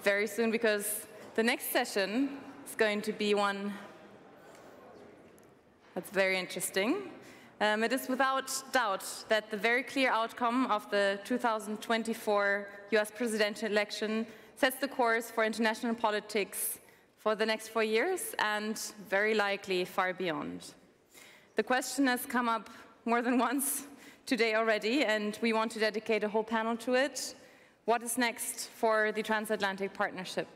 very soon, because the next session is going to be one that's very interesting. It is without doubt that the very clear outcome of the 2024 US presidential election sets the course for international politics for the next 4 years and very likely far beyond. The question has come up more than once today already, and we want to dedicate a whole panel to it. What is next for the Transatlantic Partnership?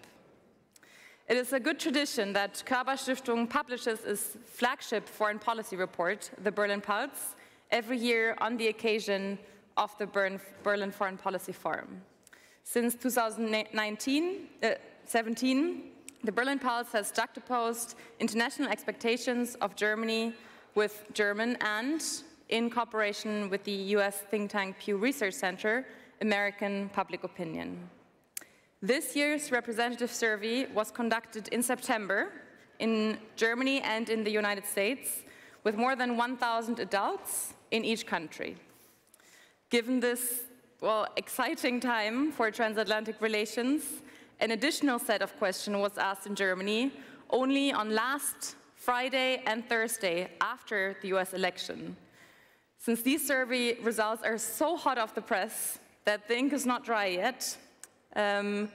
It is a good tradition that Körber-Stiftung publishes its flagship foreign policy report, the Berlin Pulse, every year on the occasion of the Berlin Foreign Policy Forum. Since 2017, the Berlin Pulse has juxtaposed international expectations of Germany with German and, in cooperation with the US think tank Pew Research Center, American public opinion. This year's representative survey was conducted in September in Germany and in the United States with more than 1,000 adults in each country. Given this, exciting time for transatlantic relations, an additional set of questions was asked in Germany only on last Friday and Thursday after the US election. Since these survey results are so hot off the press that the ink is not dry yet,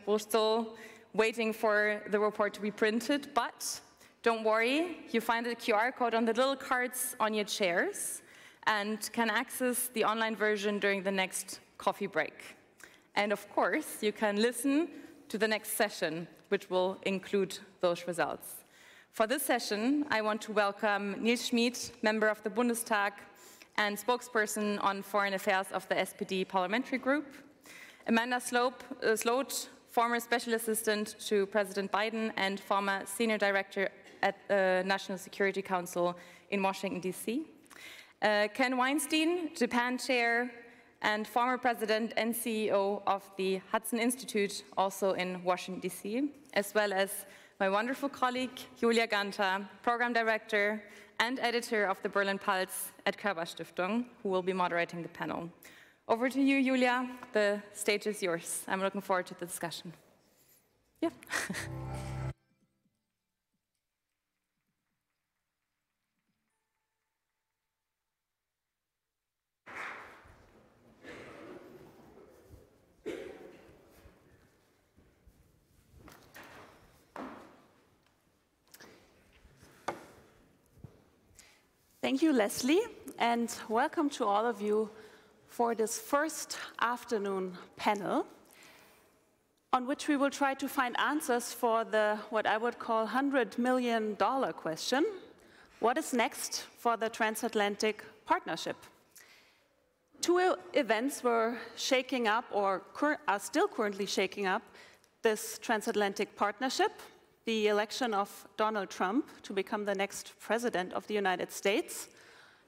we're still waiting for the report to be printed, but don't worry, you find a QR code on the little cards on your chairs and can access the online version during the next coffee break. And of course, you can listen to the next session, which will include those results. For this session, I want to welcome Nils Schmid, member of the Bundestag and spokesperson on foreign affairs of the SPD parliamentary group, Amanda Sloat, former special assistant to President Biden and former senior director at the National Security Council in Washington, D.C. Ken Weinstein, Japan chair and former president and CEO of the Hudson Institute, also in Washington, D.C., as well as my wonderful colleague, Julia Ganter, program director and editor of the Berlin Pulse at Körber-Stiftung, who will be moderating the panel. Over to you, Julia. The stage is yours. I'm looking forward to the discussion. Yeah. Thank you, Leslie, and welcome to all of you for this first afternoon panel, on which we will try to find answers for the, what I would call, $100 million question: what is next for the transatlantic partnership? Two events were shaking up, or are still currently shaking up, this transatlantic partnership: the election of Donald Trump to become the next president of the United States,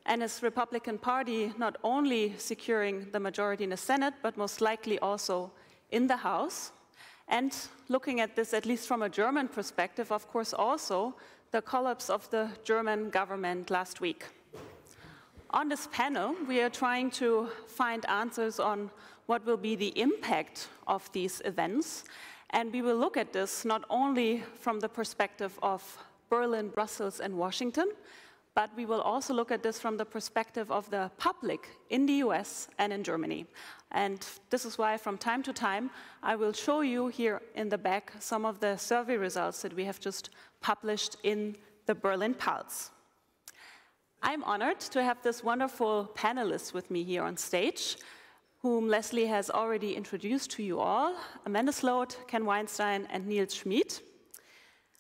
and his Republican Party not only securing the majority in the Senate, but most likely also in the House. And looking at this, at least from a German perspective, of course, also the collapse of the German government last week. On this panel, we are trying to find answers on what will be the impact of these events. And we will look at this not only from the perspective of Berlin, Brussels, and Washington, but we will also look at this from the perspective of the public in the US and in Germany. And this is why from time to time, I will show you here in the back some of the survey results that we have just published in the Berlin Pulse. I'm honored to have this wonderful panelists with me here on stage, whom Leslie has already introduced to you all: Amanda Sloat, Ken Weinstein, and Nils Schmid.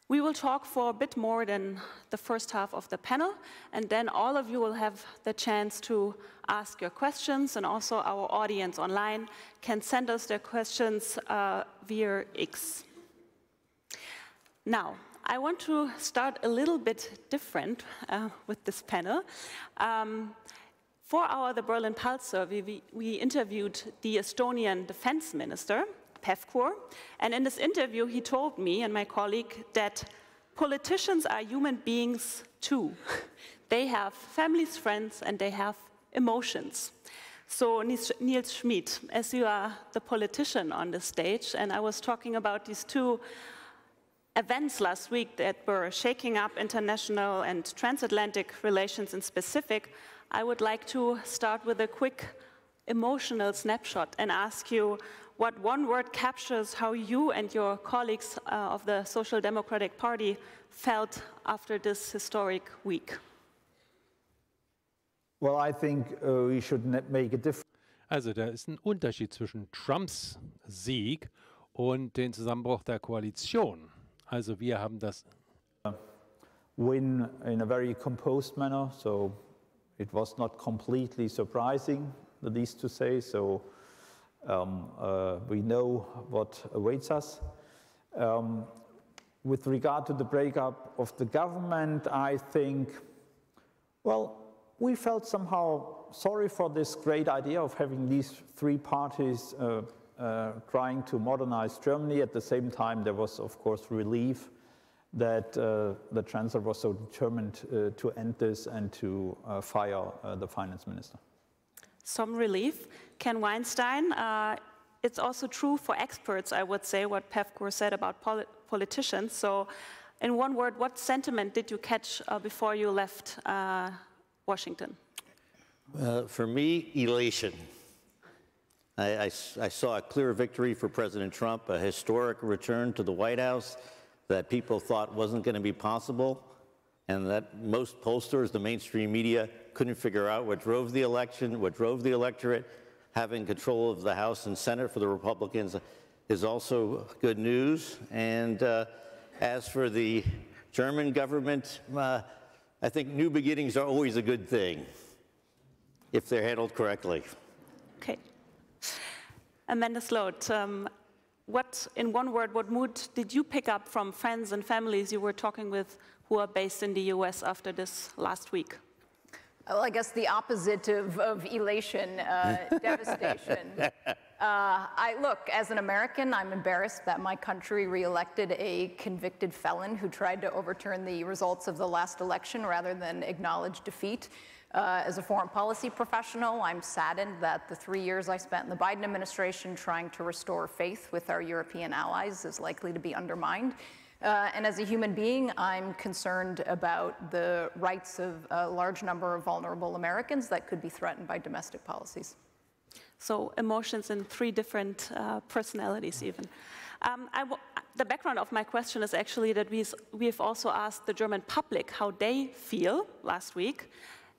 We will talk for a bit more than the first half of the panel, and then all of you will have the chance to ask your questions, and also our audience online can send us their questions via X. Now, I want to start a little bit different with this panel. For the Berlin Pulse survey, we interviewed the Estonian defense minister, Pevkur, and in this interview he told me and my colleague that politicians are human beings too. They have families, friends, and they have emotions. So Niels Schmid, as you are the politician on the stage, and I was talking about these two events last week that were shaking up international and transatlantic relations in specific, I would like to start with a quick emotional snapshot and ask you what one word captures how you and your colleagues of the Social Democratic Party felt after this historic week. Well, I think we should make a difference. Also da ist ein Unterschied zwischen Trumps Sieg und dem Zusammenbruch der Koalition. Also wir haben das Win in a very composed manner, so it was not completely surprising, the least to say. So we know what awaits us. With regard to the breakup of the government, I think, well, we felt somehow sorry for this great idea of having these three parties trying to modernize Germany. At the same time, there was, of course, relief that the Chancellor was so determined to end this and to fire the finance minister. Some relief. Ken Weinstein, it's also true for experts, I would say, what Pevkur said about politicians. So in one word, what sentiment did you catch before you left Washington? For me, elation. I saw a clear victory for President Trump, a historic return to the White House that people thought wasn't going to be possible, and that most pollsters, the mainstream media, couldn't figure out what drove the election, what drove the electorate. Having control of the House and Senate for the Republicans is also good news. And as for the German government, I think new beginnings are always a good thing, if they're handled correctly. Okay. Amanda Sloat, in one word, what mood did you pick up from friends and families you were talking with who are based in the US after this last week? Well, I guess the opposite of elation, devastation. Look, as an American, I'm embarrassed that my country reelected a convicted felon who tried to overturn the results of the last election rather than acknowledge defeat. As a foreign policy professional, I'm saddened that the 3 years I spent in the Biden administration trying to restore faith with our European allies is likely to be undermined. And as a human being, I'm concerned about the rights of a large number of vulnerable Americans that could be threatened by domestic policies. So emotions in three different personalities even. The background of my question is actually that we have also asked the German public how they feel last week.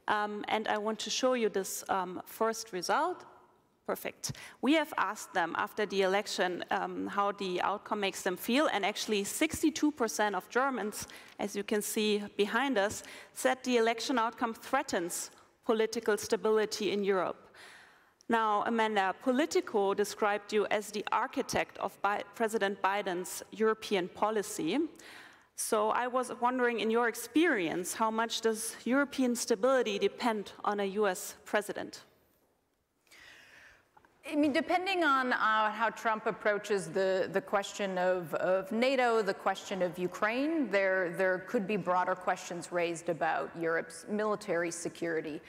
And I want to show you this first result. Perfect. We have asked them after the election how the outcome makes them feel, and actually 62% of Germans, as you can see behind us, said the election outcome threatens political stability in Europe. Now, Amanda, Politico described you as the architect of President Biden's European policy. So I was wondering, in your experience, how much does European stability depend on a US president? I mean, depending on how Trump approaches the question of NATO, the question of Ukraine, there could be broader questions raised about Europe's military security.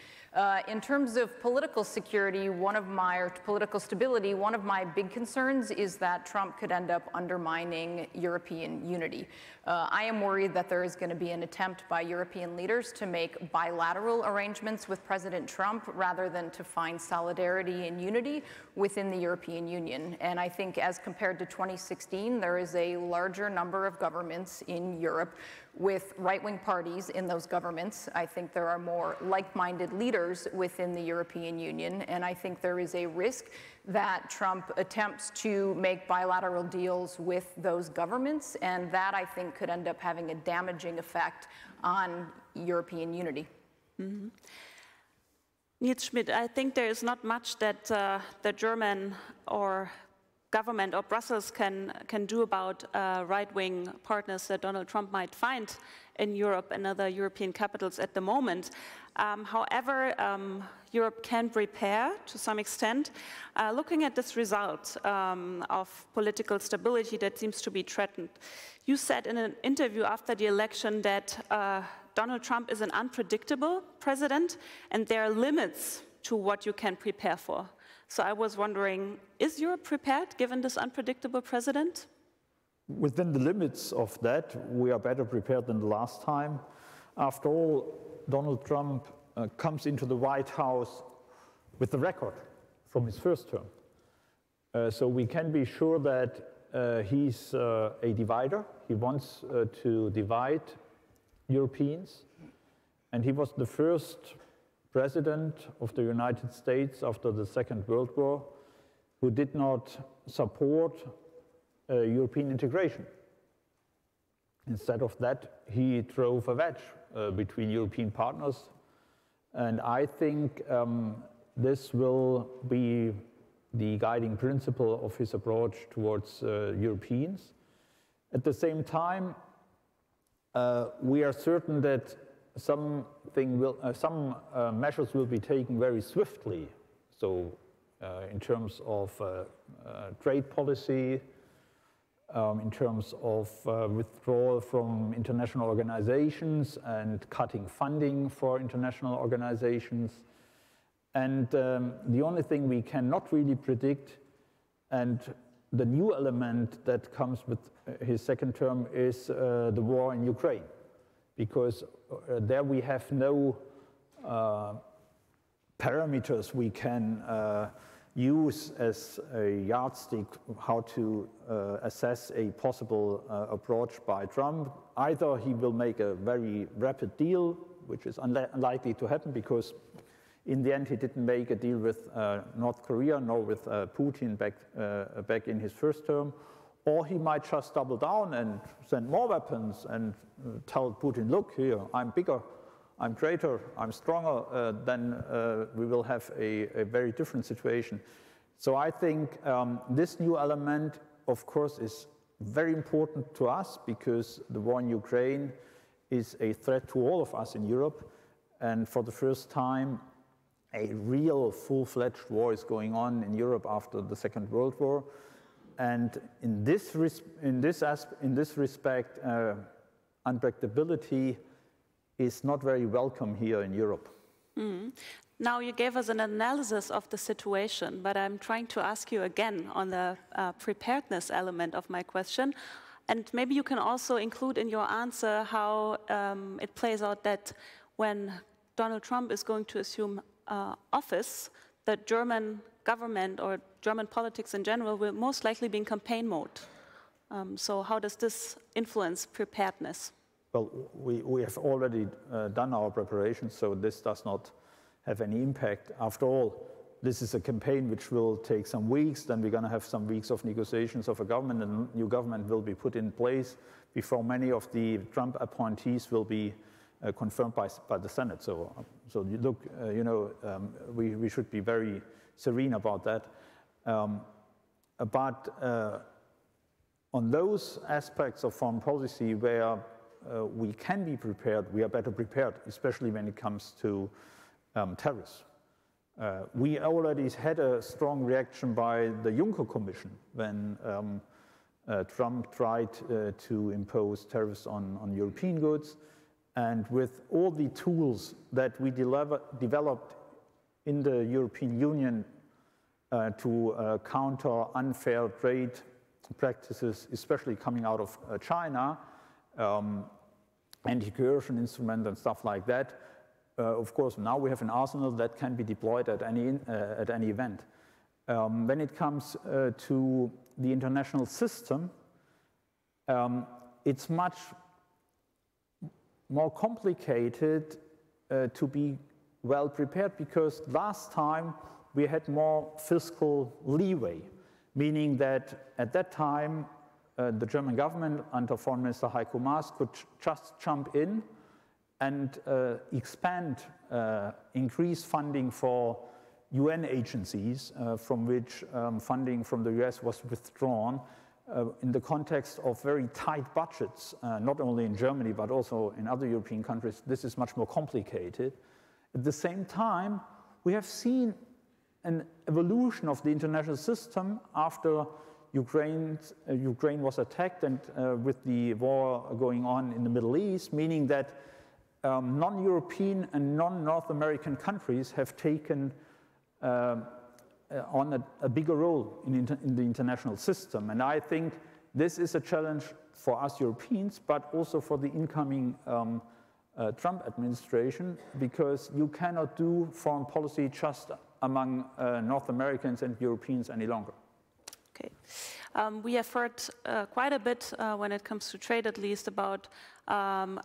In terms of political security, or political stability, one of my big concerns is that Trump could end up undermining European unity. I am worried that there is going to be an attempt by European leaders to make bilateral arrangements with President Trump rather than to find solidarity and unity within the European Union. And I think as compared to 2016, there is a larger number of governments in Europe with right-wing parties in those governments. I think there are more like-minded leaders within the European Union, and I think there is a risk that Trump attempts to make bilateral deals with those governments, and that, I think, could end up having a damaging effect on European unity. Mm-hmm. Niels Schmid, I think there is not much that the German or government or Brussels can do about right-wing partners that Donald Trump might find in Europe and other European capitals at the moment. However, Europe can prepare to some extent. Looking at this result of political stability that seems to be threatened, you said in an interview after the election that Donald Trump is an unpredictable president and there are limits to what you can prepare for. So I was wondering, is Europe prepared given this unpredictable president? Within the limits of that, we are better prepared than the last time. After all, Donald Trump comes into the White House with the record from his first term. So we can be sure that he's a divider. He wants to divide Europeans. And he was the first president of the United States after the Second World War who did not support European integration. Instead of that, he drove a wedge between European partners. And I think this will be the guiding principle of his approach towards Europeans. At the same time, we are certain that some measures will be taken very swiftly. So in terms of trade policy, in terms of withdrawal from international organizations and cutting funding for international organizations. And the only thing we cannot really predict, and the new element that comes with his second term, is the war in Ukraine. Because there we have no parameters we can use as a yardstick how to assess a possible approach by Trump. Either he will make a very rapid deal, which is unlikely to happen because in the end he didn't make a deal with North Korea nor with Putin back in his first term, or he might just double down and send more weapons and tell Putin, look here, I'm bigger, I'm greater, I'm stronger, then we will have a very different situation. So I think this new element, of course, is very important to us because the war in Ukraine is a threat to all of us in Europe. And for the first time, a real full-fledged war is going on in Europe after the Second World War. And in this respect, unpredictability is not very welcome here in Europe. Mm. Now you gave us an analysis of the situation, but I'm trying to ask you again on the preparedness element of my question. And maybe you can also include in your answer how it plays out that when Donald Trump is going to assume office, the German government or German politics in general will most likely be in campaign mode. So how does this influence preparedness? Well, we have already done our preparations, so this does not have any impact. After all, this is a campaign which will take some weeks, then we're going to have some weeks of negotiations of a government, and a new government will be put in place before many of the Trump appointees will be confirmed by the Senate. So you look, we should be very serene about that. But on those aspects of foreign policy where we can be prepared, we are better prepared, especially when it comes to tariffs. We already had a strong reaction by the Juncker Commission when Trump tried to impose tariffs on European goods. And with all the tools that we developed in the European Union to counter unfair trade practices, especially coming out of China, anti-coercion instrument and stuff like that. Of course, now we have an arsenal that can be deployed at any event. When it comes to the international system, it's much more complicated to be well prepared because last time we had more fiscal leeway, meaning that at that time the German government under Foreign Minister Heiko Maas could just jump in and expand, increase funding for UN agencies from which funding from the US was withdrawn in the context of very tight budgets, not only in Germany but also in other European countries. This is much more complicated. At the same time, we have seen an evolution of the international system after Ukraine was attacked and with the war going on in the Middle East, meaning that non-European and non-North American countries have taken on a bigger role in the international system. And I think this is a challenge for us Europeans, but also for the incoming Trump administration, because you cannot do foreign policy just among North Americans and Europeans any longer. Okay. We have heard quite a bit when it comes to trade, at least, about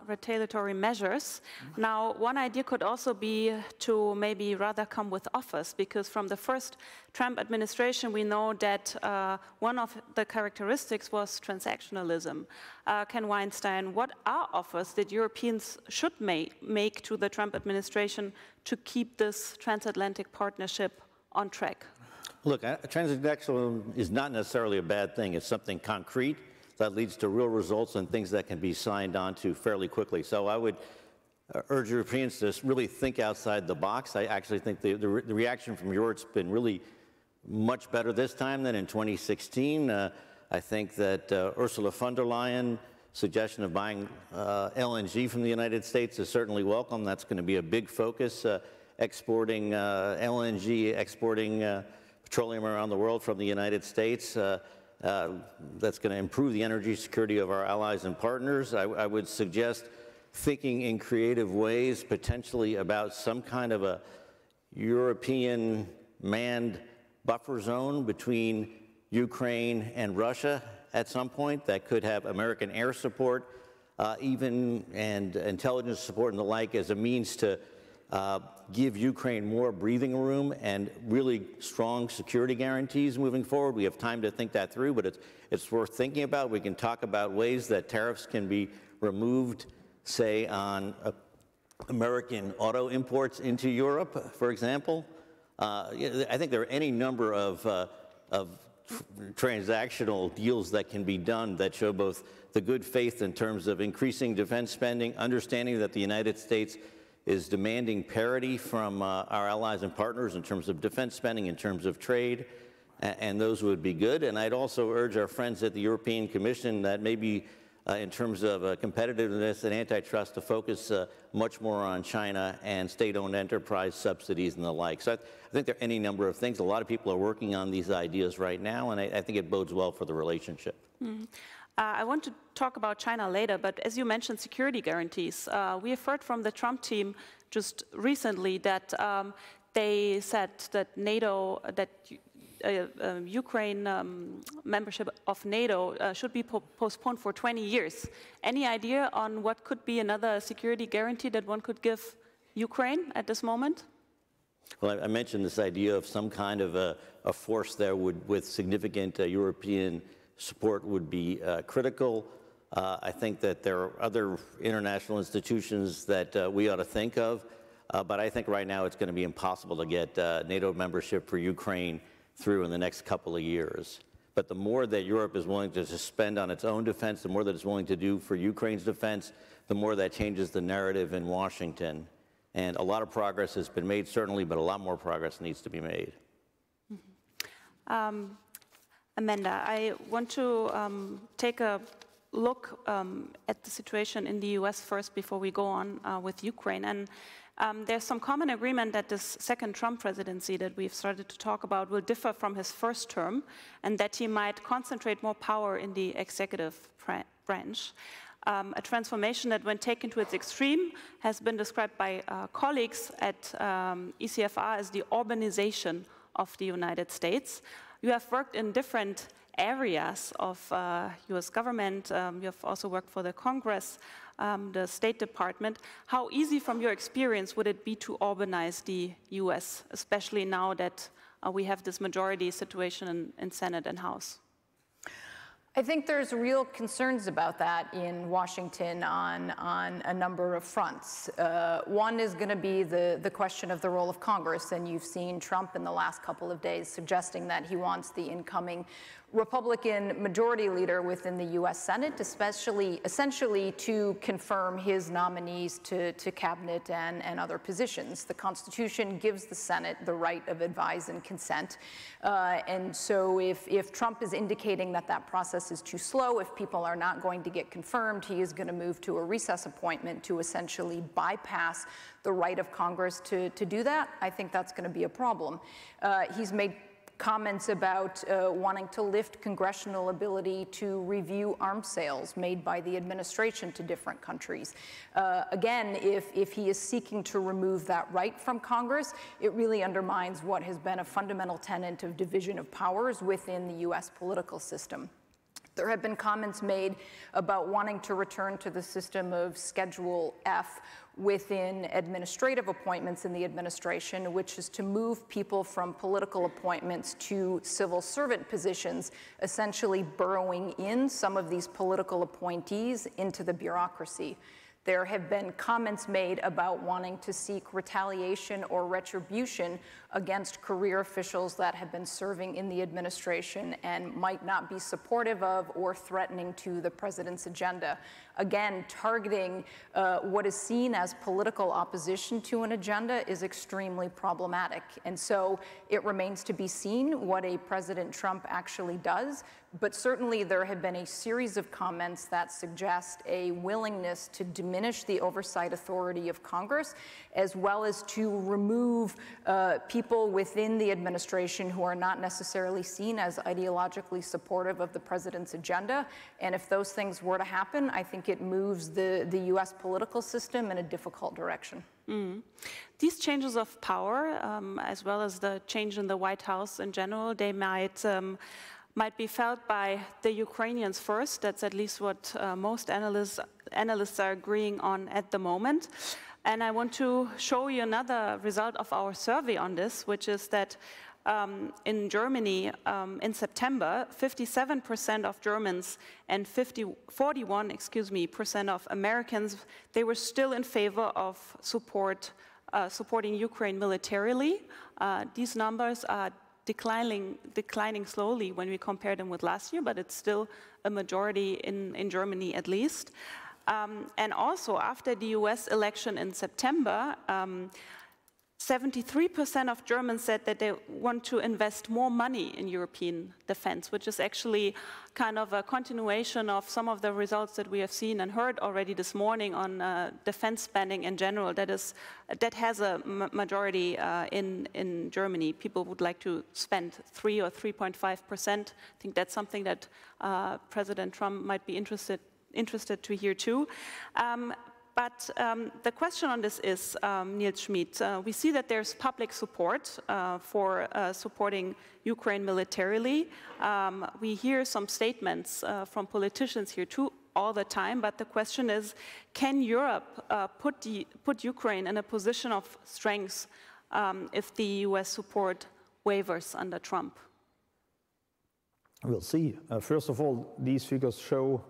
retaliatory measures. Now, one idea could also be to maybe rather come with offers, because from the first Trump administration, we know that one of the characteristics was transactionalism. Ken Weinstein, what are offers that Europeans should make to the Trump administration to keep this transatlantic partnership on track? Look, transactionalism is not necessarily a bad thing. It's something concrete that leads to real results and things that can be signed on to fairly quickly. So I would urge Europeans to really think outside the box. I actually think the reaction from Europe's been really much better this time than in 2016. I think that Ursula von der Leyen's suggestion of buying LNG from the United States is certainly welcome. That's going to be a big focus, exporting LNG, exporting petroleum around the world from the United States. That's going to improve the energy security of our allies and partners. I would suggest thinking in creative ways, potentially about some kind of a European manned buffer zone between Ukraine and Russia at some point that could have American air support, even and intelligence support and the like, as a means to give Ukraine more breathing room and really strong security guarantees moving forward. We have time to think that through, but it's worth thinking about. We can talk about ways that tariffs can be removed, say, on American auto imports into Europe, for example. I think there are any number of transactional deals that can be done that show both the good faith in terms of increasing defense spending, understanding that the United States is demanding parity from our allies and partners in terms of defense spending, in terms of trade, and those would be good. And I'd also urge our friends at the European Commission that maybe in terms of competitiveness and antitrust to focus much more on China and state-owned enterprise subsidies and the like. So I think there are any number of things. A lot of people are working on these ideas right now, and I think it bodes well for the relationship. Mm-hmm. I want to talk about China later, but as you mentioned, security guarantees. We have heard from the Trump team just recently that they said that NATO, that Ukraine membership of NATO should be postponed for 20 years. Any idea on what could be another security guarantee that one could give Ukraine at this moment? Well, I mentioned this idea of some kind of a force there with significant European support would be critical. I think that there are other international institutions that we ought to think of, but I think right now it's going to be impossible to get NATO membership for Ukraine through in the next couple of years. But the more that Europe is willing to spend on its own defense, the more that it's willing to do for Ukraine's defense, the more that changes the narrative in Washington. And a lot of progress has been made, certainly, but a lot more progress needs to be made. Mm-hmm. Amanda, I want to take a look at the situation in the US first before we go on with Ukraine. And there's some common agreement that this second Trump presidency that we've started to talk about will differ from his first term, and that he might concentrate more power in the executive branch. A transformation that, when taken to its extreme, has been described by colleagues at ECFR as the urbanization of the United States. You have worked in different areas of US government. You have also worked for the Congress, the State Department. How easy, from your experience, would it be to urbanize the US, especially now that we have this majority situation in Senate and House? I think there's real concerns about that in Washington on a number of fronts. One is going to be the question of the role of Congress, and you've seen Trump in the last couple of days suggesting that he wants the incoming Republican majority leader within the U.S. Senate, essentially to confirm his nominees to cabinet and other positions. The Constitution gives the Senate the right of advise and consent. And so if Trump is indicating that that process is too slow, if people are not going to get confirmed, he is going to move to a recess appointment to essentially bypass the right of Congress to do that. I think that's going to be a problem. He's made comments about wanting to lift congressional ability to review arms sales made by the administration to different countries. Again, if he is seeking to remove that right from Congress, it really undermines what has been a fundamental tenet of division of powers within the U.S. political system. There have been comments made about wanting to return to the system of Schedule F within administrative appointments in the administration, which is to move people from political appointments to civil servant positions, essentially burrowing in some of these political appointees into the bureaucracy. There have been comments made about wanting to seek retaliation or retribution against career officials that have been serving in the administration and might not be supportive of or threatening to the president's agenda. Again, targeting what is seen as political opposition to an agenda is extremely problematic. And so it remains to be seen what a President Trump actually does. But certainly there have been a series of comments that suggest a willingness to diminish the oversight authority of Congress, as well as to remove people within the administration who are not necessarily seen as ideologically supportive of the president's agenda. And if those things were to happen, I think it moves the US political system in a difficult direction. These changes of power, as well as the change in the White House in general, they might be felt by the Ukrainians first. That's at least what most analysts are agreeing on at the moment. And I want to show you another result of our survey on this, which is that in Germany, in September, 57% of Germans and 41% of Americans, they were still in favor of supporting Ukraine militarily. These numbers are declining slowly when we compare them with last year, but it's still a majority in Germany at least. And also after the US election in September, 73% of Germans said that they want to invest more money in European defense, which is actually kind of a continuation of some of the results that we have seen and heard already this morning on defense spending in general. That has a majority in Germany. People would like to spend 3 or 3.5%. I think that's something that President Trump might be interested to hear too. But the question on this is, Niels Schmid, we see that there's public support for supporting Ukraine militarily. We hear some statements from politicians here too all the time, but the question is, can Europe put Ukraine in a position of strength if the US support wavers under Trump? We'll see. First of all, these figures show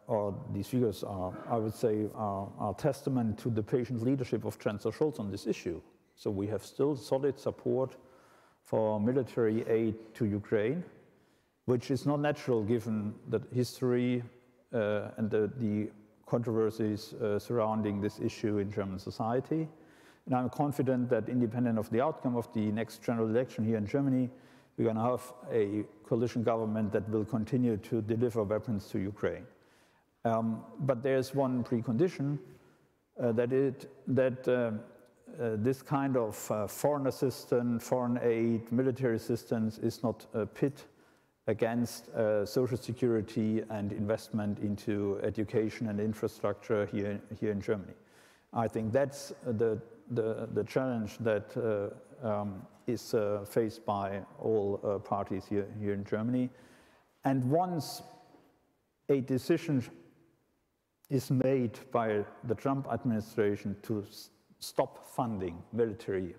or these figures are, I would say, are testament to the patient leadership of Chancellor Scholz on this issue. So we have still solid support for military aid to Ukraine, which is not natural given the history and the controversies surrounding this issue in German society. And I'm confident that independent of the outcome of the next general election here in Germany, we're going to have a coalition government that will continue to deliver weapons to Ukraine. But there's one precondition that this kind of foreign assistance, foreign aid, military assistance is not a pit against social security and investment into education and infrastructure here in Germany. I think that's the challenge that is faced by all parties here in Germany. And once a decision is made by the Trump administration to stop funding military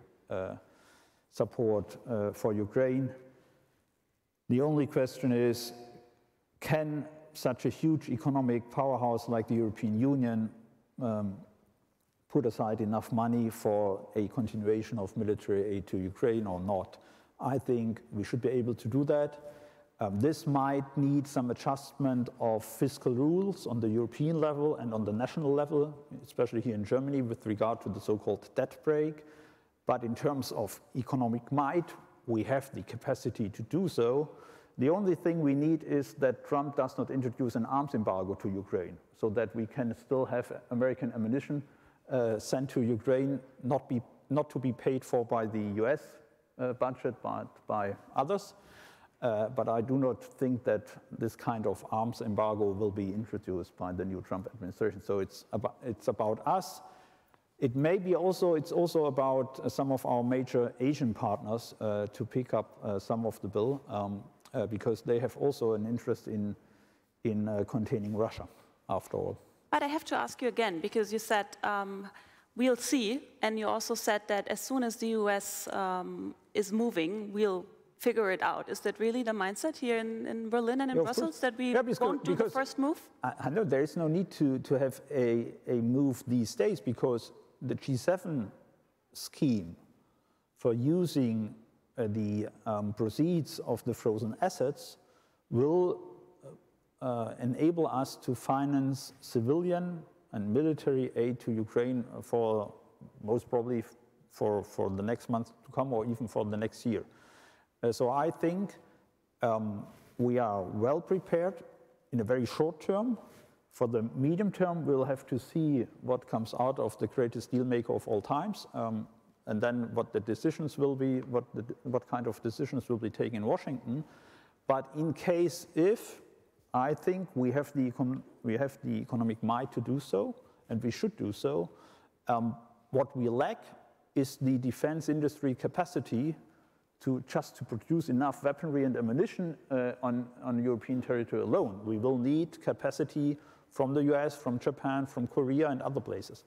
support for Ukraine, the only question is, can such a huge economic powerhouse like the European Union put aside enough money for a continuation of military aid to Ukraine or not? I think we should be able to do that. This might need some adjustment of fiscal rules on the European level and on the national level, especially here in Germany with regard to the so-called debt brake. But in terms of economic might, we have the capacity to do so. The only thing we need is that Trump does not introduce an arms embargo to Ukraine, so that we can still have American ammunition sent to Ukraine, not to be paid for by the US budget, but by others. But I do not think that this kind of arms embargo will be introduced by the new Trump administration. So it's about us. It may be also, it's also about some of our major Asian partners to pick up some of the bill, because they have also an interest in containing Russia, after all. But I have to ask you again, because you said we'll see, and you also said that as soon as the US is moving, we'll figure it out. Is that really the mindset here in Berlin and in Brussels, that we won't do the first move? I know there is no need to have a move these days, because the G7 scheme for using the proceeds of the frozen assets will enable us to finance civilian and military aid to Ukraine for most probably for the next month to come, or even for the next year. So I think we are well prepared in a very short term. For the medium term, we'll have to see what comes out of the greatest deal maker of all times, and then what the decisions will be, what kind of decisions will be taken in Washington. But in case if, I think we have the economic might to do so, and we should do so. What we lack is the defense industry capacity to produce enough weaponry and ammunition on European territory alone. We will need capacity from the US, from Japan, from Korea, and other places.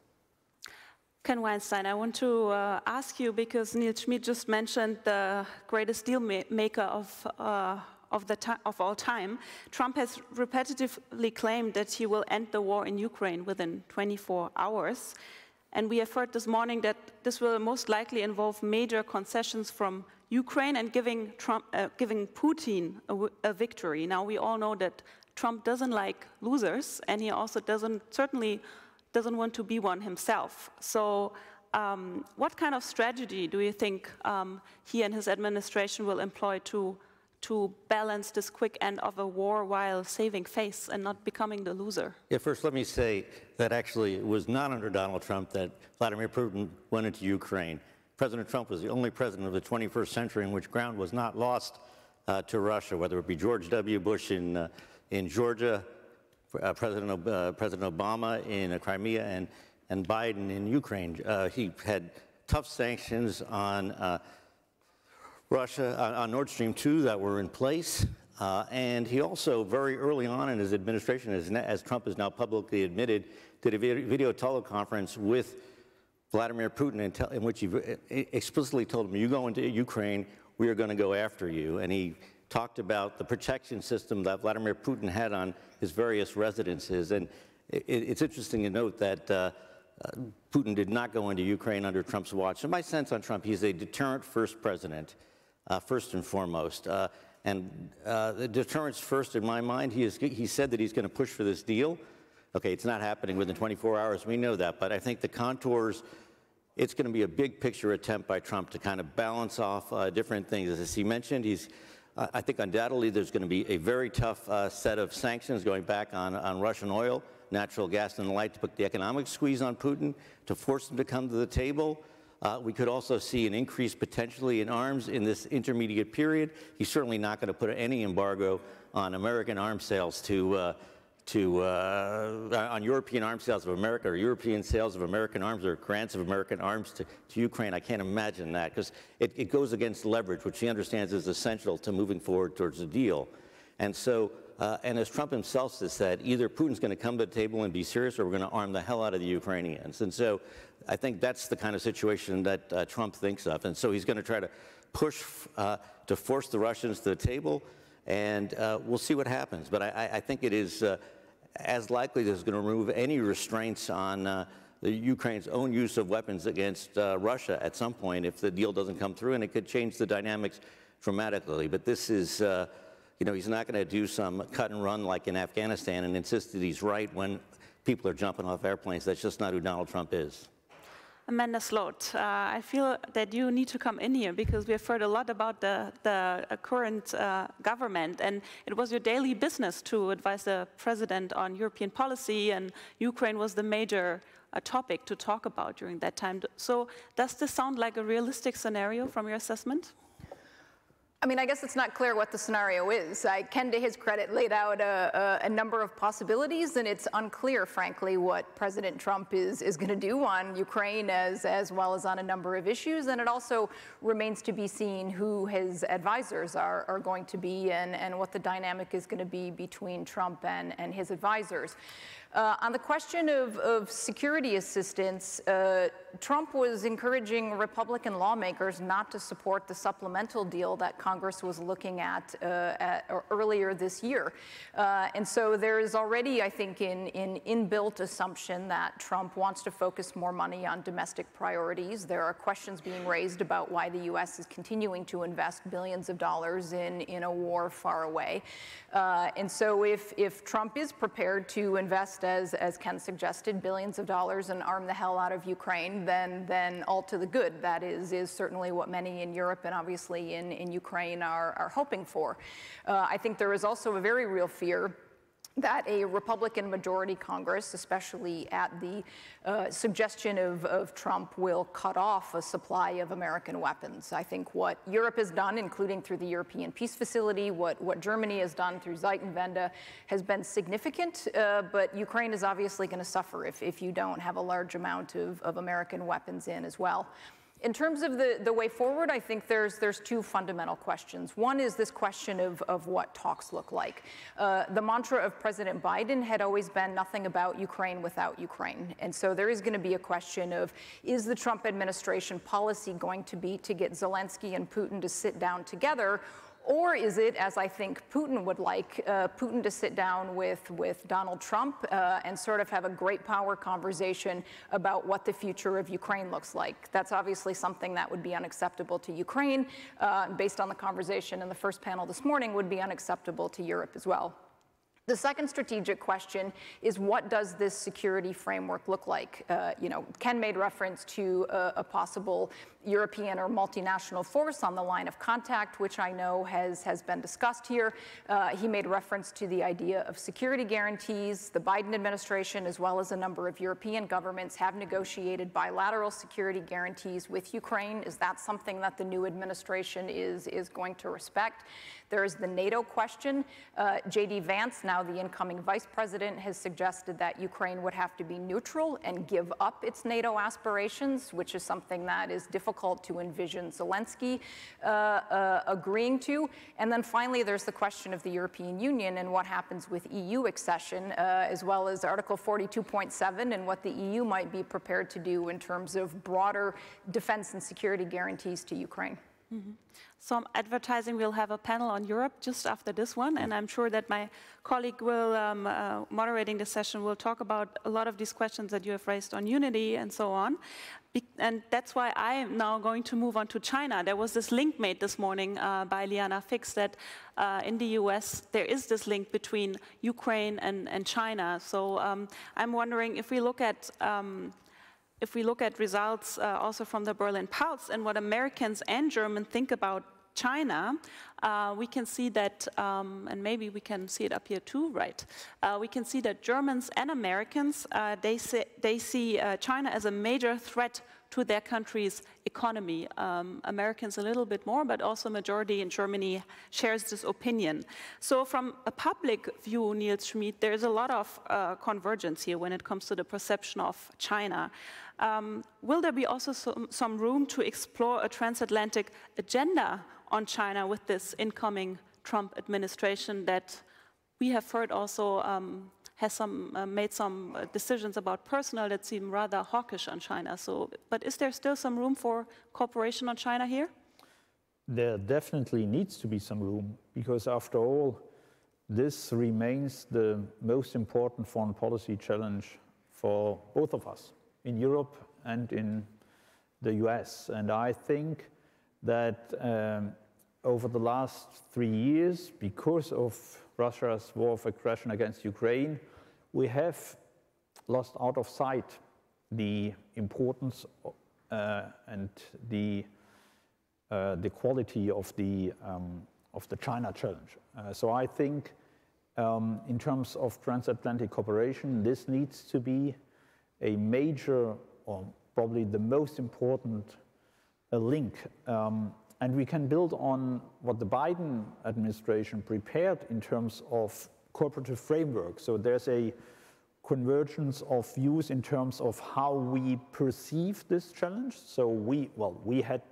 Ken Weinstein, I want to ask you, because Neil Schmid just mentioned the greatest deal maker of all time. Trump has repetitively claimed that he will end the war in Ukraine within 24 hours. And we have heard this morning that this will most likely involve major concessions from Ukraine and giving Putin a victory. Now, we all know that Trump doesn't like losers, and he also certainly doesn't want to be one himself. So what kind of strategy do you think he and his administration will employ to balance this quick end of a war while saving face and not becoming the loser? Yeah, first let me say that actually it was not under Donald Trump that Vladimir Putin went into Ukraine. President Trump was the only president of the 21st century in which ground was not lost to Russia, whether it be George W. Bush in Georgia, President Obama in Crimea, and Biden in Ukraine. He had tough sanctions on Russia, on Nord Stream 2 that were in place. And he also, very early on in his administration, as Trump has now publicly admitted, did a video teleconference with Vladimir Putin in which he explicitly told him, you go into Ukraine, we are going to go after you. And he talked about the protection system that Vladimir Putin had on his various residences. And it's interesting to note that Putin did not go into Ukraine under Trump's watch. So my sense on Trump, he's a deterrent-first president, first and foremost. And the deterrence first, in my mind, he said that he's going to push for this deal. Okay, it's not happening within 24 hours. We know that. But I think the contours, it's going to be a big picture attempt by Trump to kind of balance off different things. As he mentioned, I think undoubtedly there's going to be a very tough set of sanctions going back on Russian oil, natural gas, and the like to put the economic squeeze on Putin, to force him to come to the table. We could also see an increase potentially in arms in this intermediate period. He's certainly not going to put any embargo on American arms sales on European arms sales of America, or European sales of American arms, or grants of American arms to Ukraine. I can't imagine that, because it goes against leverage, which he understands is essential to moving forward towards a deal. And so, and as Trump himself has said, either Putin's going to come to the table and be serious, or we're going to arm the hell out of the Ukrainians. And so I think that's the kind of situation that Trump thinks of. And so he's going to try to push to force the Russians to the table, and we'll see what happens. But I think it is as likely that it's going to remove any restraints on Ukraine's own use of weapons against Russia at some point if the deal doesn't come through, and it could change the dynamics dramatically. But this is, you know, he's not going to do some cut and run like in Afghanistan and insist that he's right when people are jumping off airplanes. That's just not who Donald Trump is. Amanda Sloat, I feel that you need to come in here because we have heard a lot about the current government, and it was your daily business to advise the president on European policy, and Ukraine was the major topic to talk about during that time. So does this sound like a realistic scenario from your assessment? I mean, I guess it's not clear what the scenario is. Ken, to his credit, laid out a number of possibilities, and it's unclear, frankly, what President Trump is going to do on Ukraine as well as on a number of issues. And it also remains to be seen who his advisors are going to be and what the dynamic is going to be between Trump and his advisors. On the question of security assistance, Trump was encouraging Republican lawmakers not to support the supplemental deal that Congress was looking at earlier this year. And so there is already, I think, an inbuilt assumption that Trump wants to focus more money on domestic priorities. There are questions being raised about why the U.S. is continuing to invest billions of dollars in a war far away. And so if Trump is prepared to invest, as Ken suggested, billions of dollars and arm the hell out of Ukraine, then all to the good. That is certainly what many in Europe and obviously in Ukraine are hoping for. I think there is also a very real fear that a Republican majority Congress, especially at the suggestion of Trump, will cut off a supply of American weapons. I think what Europe has done, including through the European Peace Facility, what Germany has done through Zeitenwende, has been significant, but Ukraine is obviously going to suffer if you don't have a large amount of American weapons in as well. In terms of the way forward, I think there's two fundamental questions. One is this question of what talks look like. The mantra of President Biden had always been nothing about Ukraine without Ukraine. And so there is going to be a question of, is the Trump administration policy going to be to get Zelensky and Putin to sit down together? Or is it, as I think Putin would like, Putin to sit down with Donald Trump and sort of have a great power conversation about what the future of Ukraine looks like? That's obviously something that would be unacceptable to Ukraine, based on the conversation in the first panel this morning, would be unacceptable to Europe as well. The second strategic question is, what does this security framework look like? You know, Ken made reference to a possible European or multinational force on the line of contact, which I know has been discussed here. He made reference to the idea of security guarantees. The Biden administration, as well as a number of European governments, have negotiated bilateral security guarantees with Ukraine. Is that something that the new administration is going to respect? There is the NATO question. J.D. Vance, now the incoming vice president, has suggested that Ukraine would have to be neutral and give up its NATO aspirations, which is something that is difficult to envision Zelensky agreeing to. And then finally, there's the question of the European Union and what happens with EU accession, as well as Article 42.7 and what the EU might be prepared to do in terms of broader defense and security guarantees to Ukraine. Mm-hmm. So I'm advertising we'll have a panel on Europe just after this one, and I'm sure that my colleague will, moderating the session, will talk about a lot of these questions that you have raised on unity and so on. And that's why I am now going to move on to China. There was this link made this morning by Liana Fix that in the US there is this link between Ukraine and China. So I'm wondering if we look at results also from the Berlin Pulse and what Americans and Germans think about China, we can see that, and maybe we can see it up here too, right? We can see that Germans and Americans, they see China as a major threat to their country's economy. Americans a little bit more, but also majority in Germany shares this opinion. So from a public view, Niels Schmid, there's a lot of convergence here when it comes to the perception of China. Will there be also some room to explore a transatlantic agenda on China with this incoming Trump administration that we have heard also has made some decisions about personnel that seem rather hawkish on China? So, but is there still some room for cooperation on China here? There definitely needs to be some room, because after all, this remains the most important foreign policy challenge for both of us in Europe and in the US. And I think that over the last 3 years, because of Russia's war of aggression against Ukraine, we have lost out of sight the importance and the quality of the China challenge. So I think in terms of transatlantic cooperation, this needs to be a major, or probably the most important link. And we can build on what the Biden administration prepared in terms of cooperative framework. So there's a convergence of views in terms of how we perceive this challenge. So we had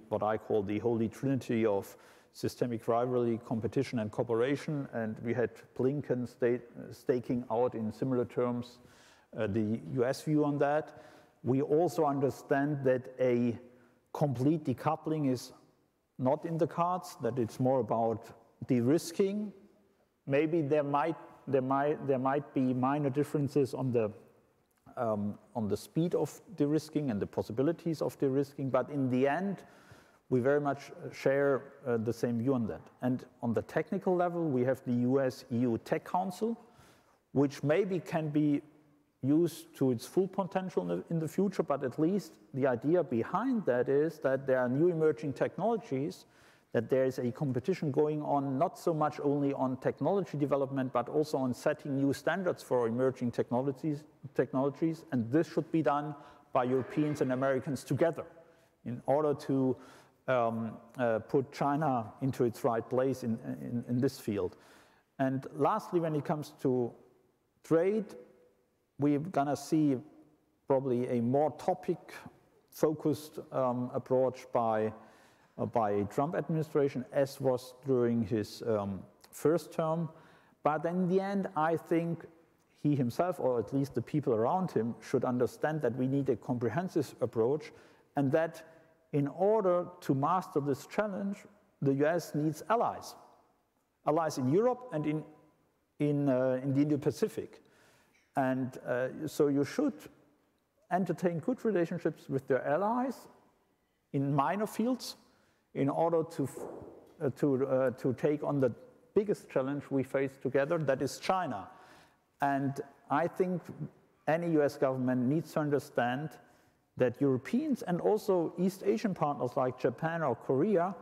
what I call the holy trinity of systemic rivalry, competition, and cooperation, and we had Blinken staking out in similar terms the US view on that. We also understand that a complete decoupling is not in the cards, that it's more about de-risking. Maybe there might be minor differences on the speed of de-risking and the possibilities of de-risking, but in the end, we very much share the same view on that. And on the technical level, we have the US-EU Tech Council, which maybe can be used to its full potential in the future, but at least the idea behind that is that there are new emerging technologies, that there is a competition going on, not so much only on technology development, but also on setting new standards for emerging technologies, and this should be done by Europeans and Americans together in order to put China into its right place in this field. And lastly, when it comes to trade, we're going to see probably a more topic-focused approach by a Trump administration, as was during his first term. But in the end, I think he himself, or at least the people around him, should understand that we need a comprehensive approach, and that in order to master this challenge, the US needs allies. Allies in Europe and in the Indo-Pacific. And so you should entertain good relationships with their allies in minor fields in order to take on the biggest challenge we face together, that is China. And I think any US government needs to understand that Europeans and also East Asian partners like Japan or Korea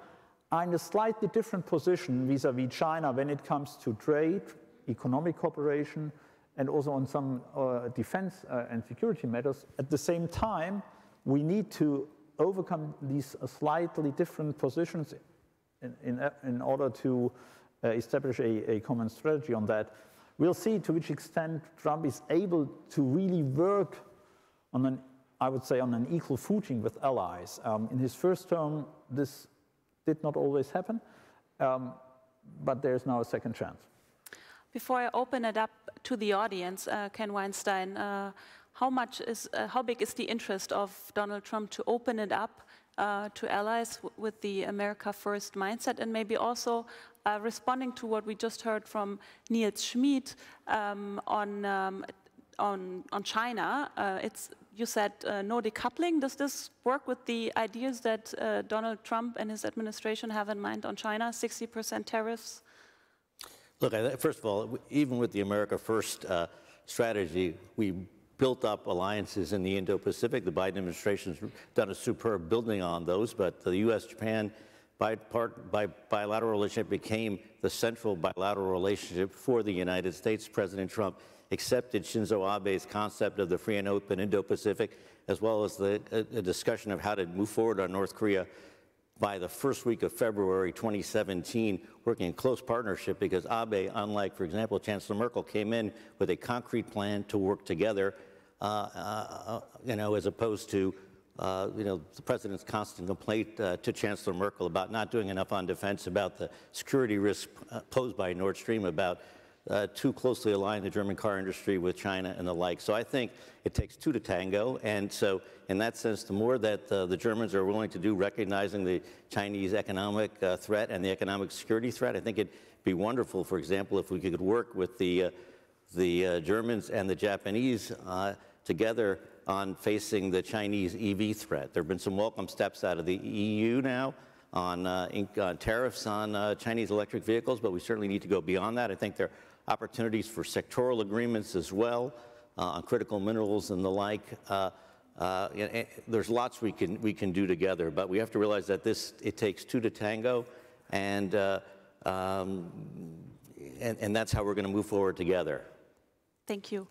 are in a slightly different position vis-à-vis China when it comes to trade, economic cooperation, and also on some defense and security matters. At the same time, we need to overcome these slightly different positions in order to establish a common strategy on that. We'll see to which extent Trump is able to really work on I would say, on an equal footing with allies. In his first term, this did not always happen, but there's now a second chance. Before I open it up to the audience, Ken Weinstein, how big is the interest of Donald Trump to open it up to allies with the America First mindset, and maybe also responding to what we just heard from Niels Schmid on China? You said no decoupling. Does this work with the ideas that Donald Trump and his administration have in mind on China, 60% tariffs? Look, first of all, even with the America First strategy, we built up alliances in the Indo-Pacific. The Biden administration's done a superb building on those, but the U.S.-Japan bilateral relationship became the central bilateral relationship for the United States. President Trump accepted Shinzo Abe's concept of the free and open Indo-Pacific, as well as the discussion of how to move forward on North Korea by the first week of February 2017, working in close partnership, because Abe, unlike, for example, Chancellor Merkel, came in with a concrete plan to work together, as opposed to the president's constant complaint to Chancellor Merkel about not doing enough on defense, about the security risk posed by Nord Stream, about too closely aligning the German car industry with China and the like. So I think it takes two to tango. And so in that sense, the more that the Germans are willing to do, recognizing the Chinese economic threat and the economic security threat, I think it'd be wonderful, for example, if we could work with the Germans and the Japanese together on facing the Chinese EV threat. There have been some welcome steps out of the EU now on tariffs on Chinese electric vehicles, but we certainly need to go beyond that. I think there are opportunities for sectoral agreements as well on critical minerals and the like. There's lots we can do together, but we have to realize that it takes two to tango, and that's how we're going to move forward together. Thank you.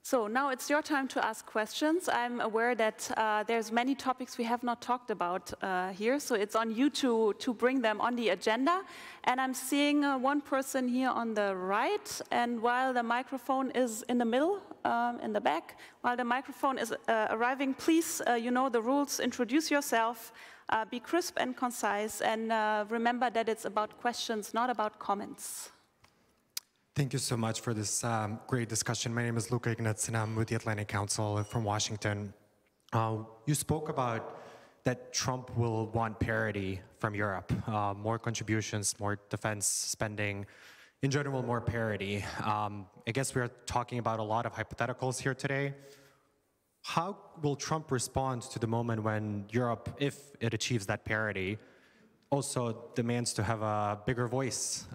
So now it's your time to ask questions. I'm aware that there's many topics we have not talked about here, so it's on you to bring them on the agenda. And I'm seeing one person here on the right, and while the microphone is in the middle, in the back, while the microphone is arriving, please, you know the rules, introduce yourself, be crisp and concise, and remember that it's about questions, not about comments. Thank you so much for this great discussion. My name is Luca Ignatz, and I'm with the Atlantic Council from Washington. You spoke about that Trump will want parity from Europe, more contributions, more defense spending, in general, more parity. I guess we are talking about a lot of hypotheticals here today. How will Trump respond to the moment when Europe, if it achieves that parity, also demands to have a bigger voice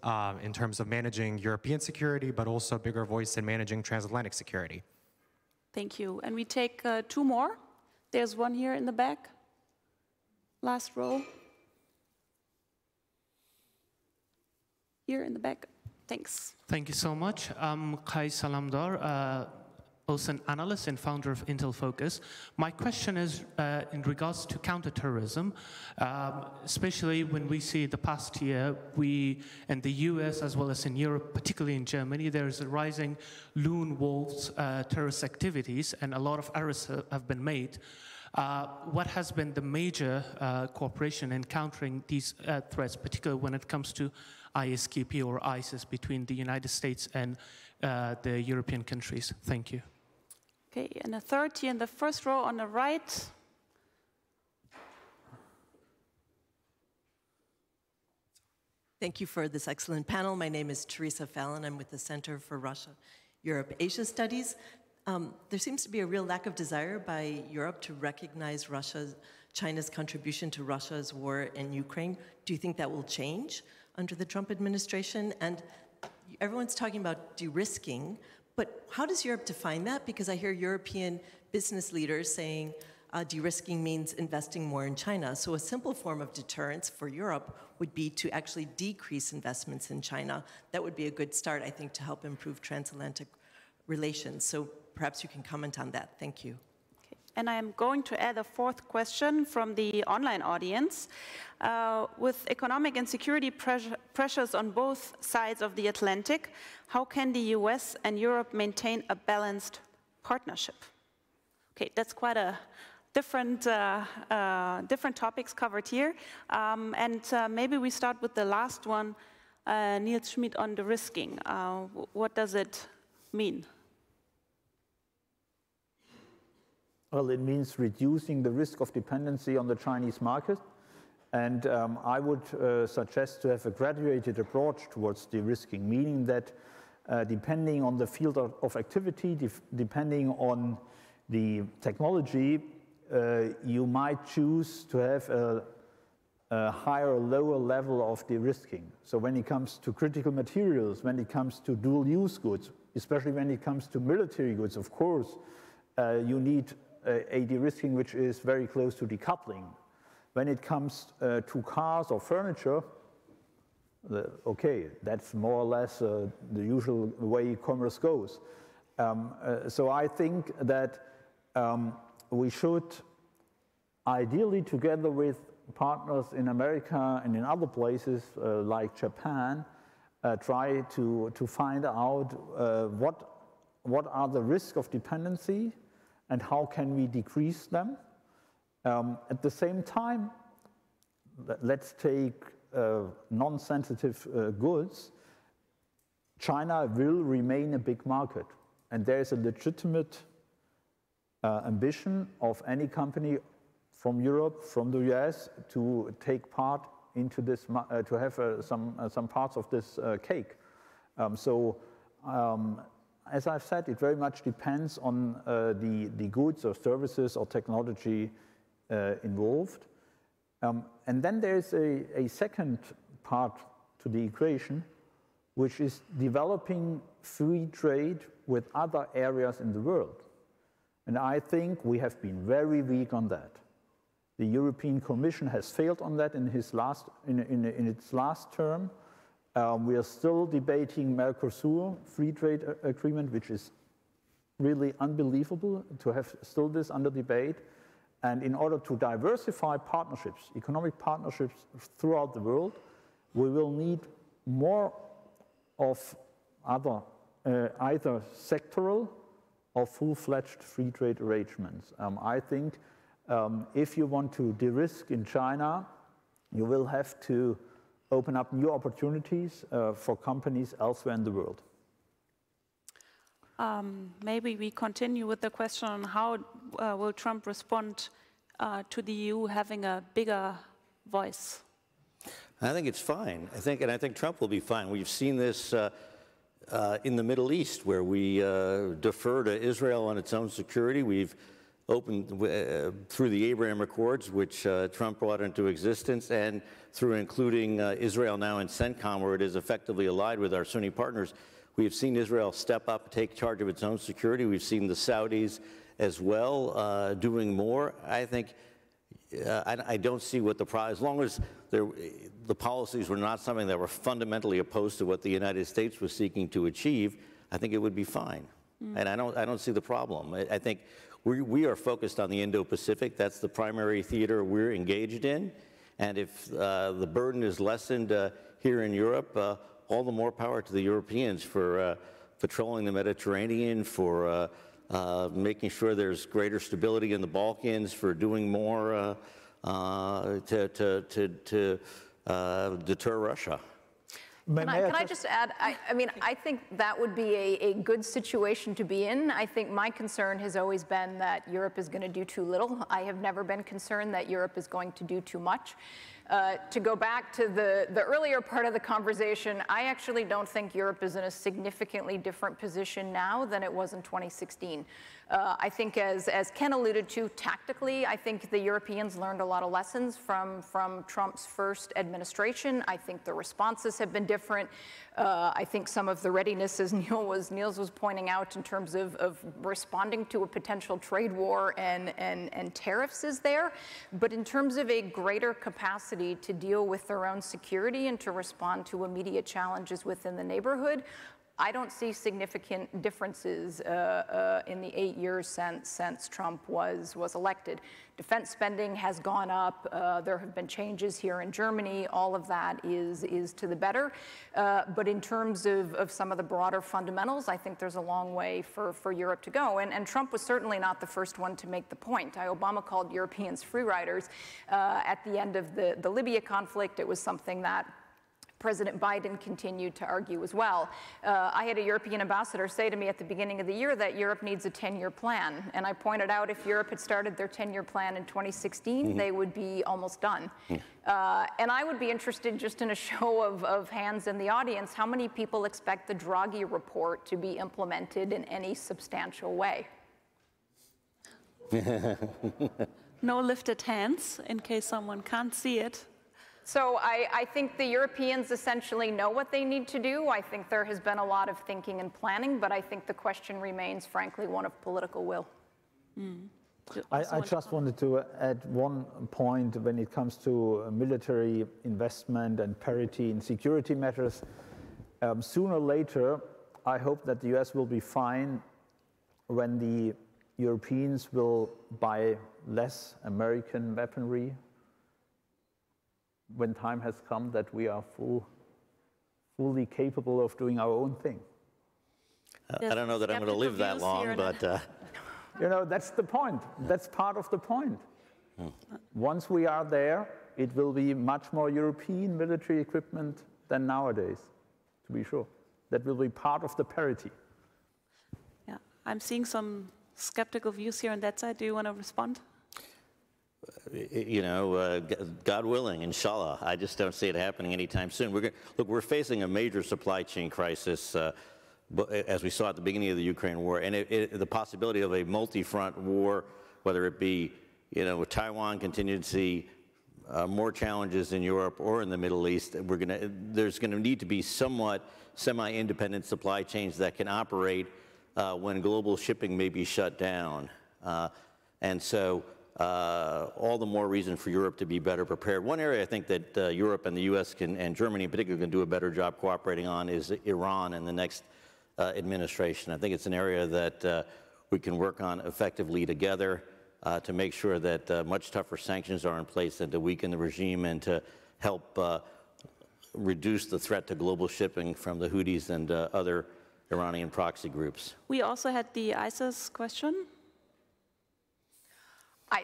in terms of managing European security, but also a bigger voice in managing transatlantic security? Thank you. And we take two more. There's one here in the back. Last row. Here in the back. Thanks. Thank you so much. I'm Kai Salamdar, also an analyst and founder of Intel Focus. My question is in regards to counterterrorism, especially when we see the past year, we in the US as well as in Europe, particularly in Germany, there is a rising lone wolves terrorist activities, and a lot of arrests have been made. What has been the major cooperation in countering these threats, particularly when it comes to ISKP or ISIS between the United States and the European countries? Thank you. Okay, and a third here in the first row on the right. Thank you for this excellent panel. My name is Teresa Fallon. I'm with the Center for Russia, Europe, Asia Studies. There seems to be a real lack of desire by Europe to recognize China's contribution to Russia's war in Ukraine. Do you think that will change under the Trump administration? And everyone's talking about de-risking, but how does Europe define that? Because I hear European business leaders saying de-risking means investing more in China. So a simple form of deterrence for Europe would be to actually decrease investments in China. That would be a good start, I think, to help improve transatlantic relations. So perhaps you can comment on that. Thank you. And I am going to add a fourth question from the online audience. With economic and security pressures on both sides of the Atlantic, how can the US and Europe maintain a balanced partnership? Okay, that's quite a different topics covered here. Maybe we start with the last one, Niels Schmid, on the risking. What does it mean? Well, it means reducing the risk of dependency on the Chinese market. And I would suggest to have a graduated approach towards de-risking, meaning that depending on the field of activity, depending on the technology, you might choose to have a higher or lower level of de-risking. So when it comes to critical materials, when it comes to dual-use goods, especially when it comes to military goods, of course, you need a de-risking which is very close to decoupling. When it comes to cars or furniture, okay, that's more or less the usual way commerce goes. So I think that we should, ideally together with partners in America and in other places like Japan, try to find out what are the risks of dependency and how can we decrease them. At the same time, let's take non-sensitive goods. China will remain a big market, and there is a legitimate ambition of any company from Europe, from the US, to take part into this, to have some parts of this cake. as I've said, it very much depends on the goods or services or technology involved. And then there's a second part to the equation, which is developing free trade with other areas in the world. And I think we have been very weak on that. The European Commission has failed on that in its last term. We are still debating Mercosur free trade agreement, which is really unbelievable to have still this under debate. And in order to diversify partnerships, economic partnerships throughout the world, we will need more of either sectoral or full-fledged free trade arrangements. I think if you want to de-risk in China, you will have to open up new opportunities for companies elsewhere in the world. Maybe we continue with the question on how will Trump respond to the EU having a bigger voice? I think it's fine. I think Trump will be fine. We've seen this in the Middle East, where we defer to Israel on its own security. We've opened through the Abraham Accords, which Trump brought into existence, and through including Israel now in CENTCOM, where it is effectively allied with our Sunni partners. We have seen Israel step up, take charge of its own security. We've seen the Saudis as well doing more. I think I don't see what the problem, as long as the policies were not something that were fundamentally opposed to what the United States was seeking to achieve, I think it would be fine. And I don't see the problem. I think we are focused on the Indo-Pacific. That's the primary theater we're engaged in. And if the burden is lessened here in Europe, all the more power to the Europeans for patrolling the Mediterranean, for making sure there's greater stability in the Balkans, for doing more to deter Russia. Can I just add, I mean, I think that would be a good situation to be in. I think my concern has always been that Europe is going to do too little. I have never been concerned that Europe is going to do too much. To go back to the earlier part of the conversation, I actually don't think Europe is in a significantly different position now than it was in 2016. I think as Ken alluded to, tactically, I think the Europeans learned a lot of lessons from Trump's first administration. I think the responses have been different. I think some of the readiness, as Niels was pointing out, in terms of responding to a potential trade war and tariffs is there. But in terms of a greater capacity to deal with their own security and to respond to immediate challenges within the neighborhood, I don't see significant differences in the 8 years since Trump was elected. Defense spending has gone up. There have been changes here in Germany. All of that is to the better. But in terms of some of the broader fundamentals, I think there's a long way for Europe to go. And Trump was certainly not the first one to make the point. Obama called Europeans free riders. At the end of the Libya conflict, it was something that President Biden continued to argue as well. I had a European ambassador say to me at the beginning of the year that Europe needs a 10-year plan. And I pointed out if Europe had started their 10-year plan in 2016, they would be almost done. And I would be interested, just in a show of hands in the audience, how many people expect the Draghi report to be implemented in any substantial way? No lifted hands, in case someone can't see it. So I think the Europeans essentially know what they need to do. I think there has been a lot of thinking and planning, but I think the question remains, frankly, one of political will. I just wanted to add one point when it comes to military investment and parity in security matters. Sooner or later, I hope that the US will be fine when the Europeans will buy less American weaponry, when time has come that we are fully capable of doing our own thing. I don't know that I'm going to live that long, but... You know, that's the point. That's part of the point. Once we are there, it will be much more European military equipment than nowadays, to be sure. That will be part of the parity. Yeah, I'm seeing some skeptical views here on that side. Do you want to respond? You know, God willing, inshallah. I just don't see it happening anytime soon. We're facing a major supply chain crisis as we saw at the beginning of the Ukraine war, and the possibility of a multi-front war, whether it be, with Taiwan continue to see more challenges in Europe or in the Middle East, there's going to need to be somewhat semi-independent supply chains that can operate when global shipping may be shut down. And so all the more reason for Europe to be better prepared. One area I think that Europe and the US and Germany in particular can do a better job cooperating on is Iran and the next administration. I think it's an area that we can work on effectively together to make sure that much tougher sanctions are in place and to weaken the regime and to help reduce the threat to global shipping from the Houthis and other Iranian proxy groups. We also had the ISIS question. I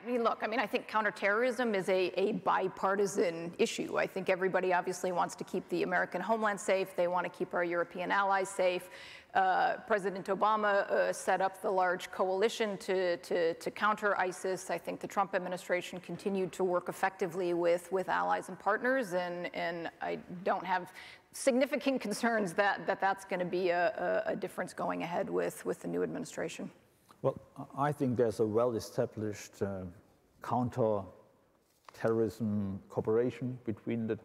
think counterterrorism is a bipartisan issue. I think everybody obviously wants to keep the American homeland safe. They want to keep our European allies safe. President Obama set up the large coalition to counter ISIS. I think the Trump administration continued to work effectively with allies and partners, and I don't have significant concerns that that's going to be a difference going ahead with the new administration. Well, I think there's a well-established counter-terrorism cooperation between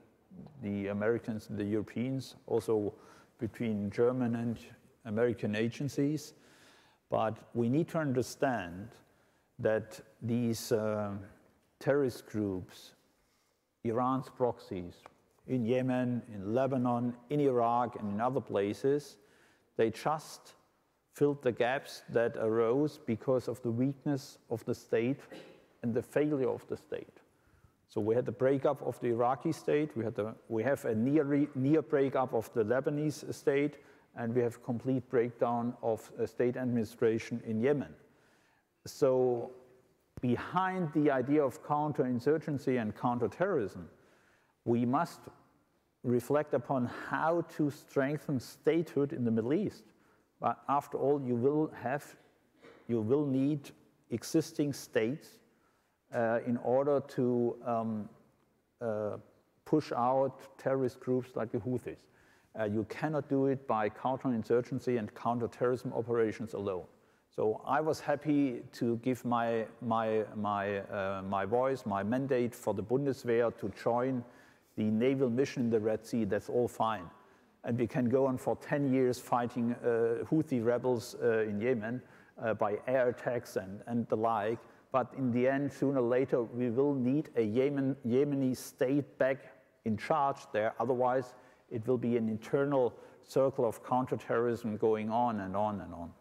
the Americans and the Europeans, also between German and American agencies. But we need to understand that these terrorist groups, Iran's proxies, in Yemen, in Lebanon, in Iraq, and in other places, they just filled the gaps that arose because of the weakness of the state and the failure of the state. So we had the breakup of the Iraqi state, we have a near breakup of the Lebanese state, and we have complete breakdown of state administration in Yemen. So behind the idea of counterinsurgency and counterterrorism, we must reflect upon how to strengthen statehood in the Middle East. But after all, you will need existing states in order to push out terrorist groups like the Houthis. You cannot do it by counterinsurgency and counterterrorism operations alone. So I was happy to give my voice, my mandate for the Bundeswehr to join the naval mission in the Red Sea. That's all fine. And we can go on for 10 years fighting Houthi rebels in Yemen by air attacks and the like. But in the end, sooner or later, we will need a Yemeni state back in charge there. Otherwise, it will be an internal circle of counterterrorism going on and on and on.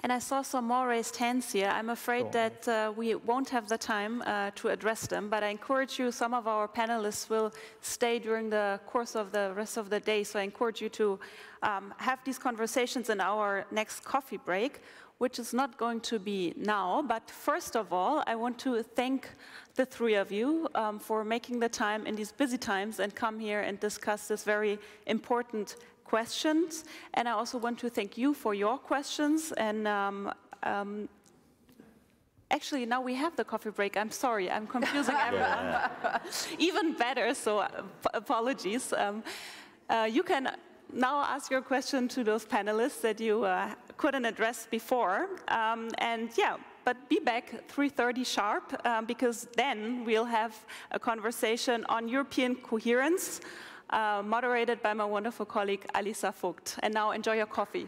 And I saw some more raised hands here. I'm afraid that we won't have the time to address them, but I encourage you, some of our panelists will stay during the course of the rest of the day, so I encourage you to have these conversations in our next coffee break, which is not going to be now. But first of all, I want to thank the three of you for making the time in these busy times and come here and discuss this very important questions. And I also want to thank you for your questions. And actually, now we have the coffee break. I'm sorry, I'm confusing everyone. Even better, so apologies. You can now ask your question to those panelists that you couldn't address before. And yeah, but be back 3:30 sharp, because then we'll have a conversation on European coherence, moderated by my wonderful colleague Alisa Vogt. And now enjoy your coffee.